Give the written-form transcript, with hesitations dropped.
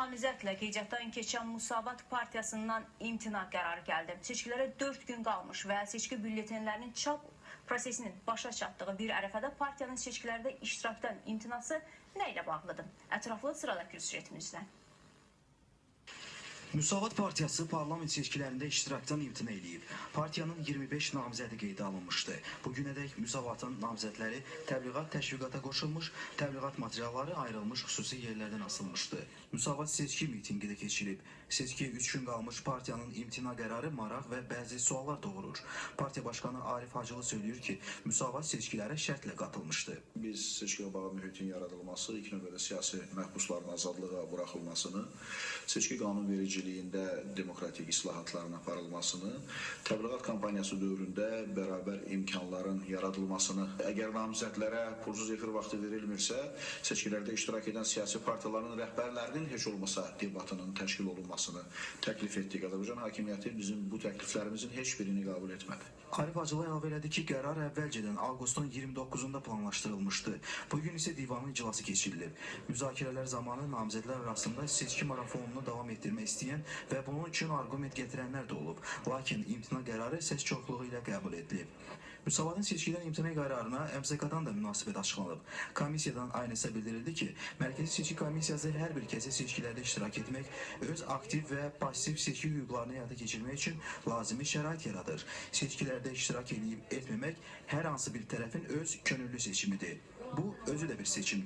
namizədlə qeydiyyatdan keçən Müsavat Partiyasından imtina qərarı gəldi. Seçkilərə 4 gün qalmış və seçki bülletenlərinin çap prosesinin başa çatdığı bir ərəfədə partiyanın seçkilərdə iştirakdan imtinası nə ilə bağlıdır? Ətraflı sıradakı süjetimizdə. Müsavat Partiyası parlament seçkilərində iştirakdan imtina edib. Partiyanın 25 namizədi qeydə alınmışdı. Bugünədək Müsavatın namizədləri təbliğat təşviqata qoşulmuş, təbliğat materialları ayrılmış xüsusi yerlərdən asılmışdı. Müsavat seçki mitinqi də keçirib. Seçkiyə 3 gün qalmış partiyanın imtina qərarı maraq və bəzi suallar doğurur. Partiya başqanı Arif Hacılı söylüyor ki, Müsavat seçkilərə şərtlə qatılmışdı. Biz seçkiyə bağlı mühitin yaradılması, ilk növbədə siyasi məhbusların azadlığa buraxılmasını, seçki qanunvericiliyində demokratik islahatların aparılmasını, təbliğat kampaniyası dövründə bərabər imkanların yaradılmasını, əgər namizədlərə pulsuz efir vaxtı verilmirsə, seçkilərdə iştirak edən siyasi partiyaların rəhbərlərinin heç olmasa debatının təşkil olunmasını təklif etdik. Azərbaycan hakimiyyəti bizim bu təkliflərimizin heç birini qəbul etmədi. Arif Hacılı əlavə elədi ki, qərar əvvəlcədən avqustun 29-unda planlaşdırılmışdı. Bugün isə divanın iclası keçirilib. Müzakirələr zamanı namizədlər arasında seçki marafonunu davam etdirmək istəyən və bunun üçün argument gətirənlər də olub. Lakin imtina qərarı səs çoxluğu ilə qəbul edilib. Müsavatın seçkidən imtina qərarına MSK-dan da münasibət açıqlanıb. Komissiyadan aynısı bildirildi ki, Mərkəzi Seçki Komissiyası hər bir kəsə seçkilərdə iştirak etmək, öz aktiv və pasiv seçki hüquqlarını həyata keçirmək üçün lazımi şərait yaradır. Seçkilərdə iştirak edib etməmək hər hansı bir tərəfin öz könüllü seçimidir. Bu, özü də bir seçimdir.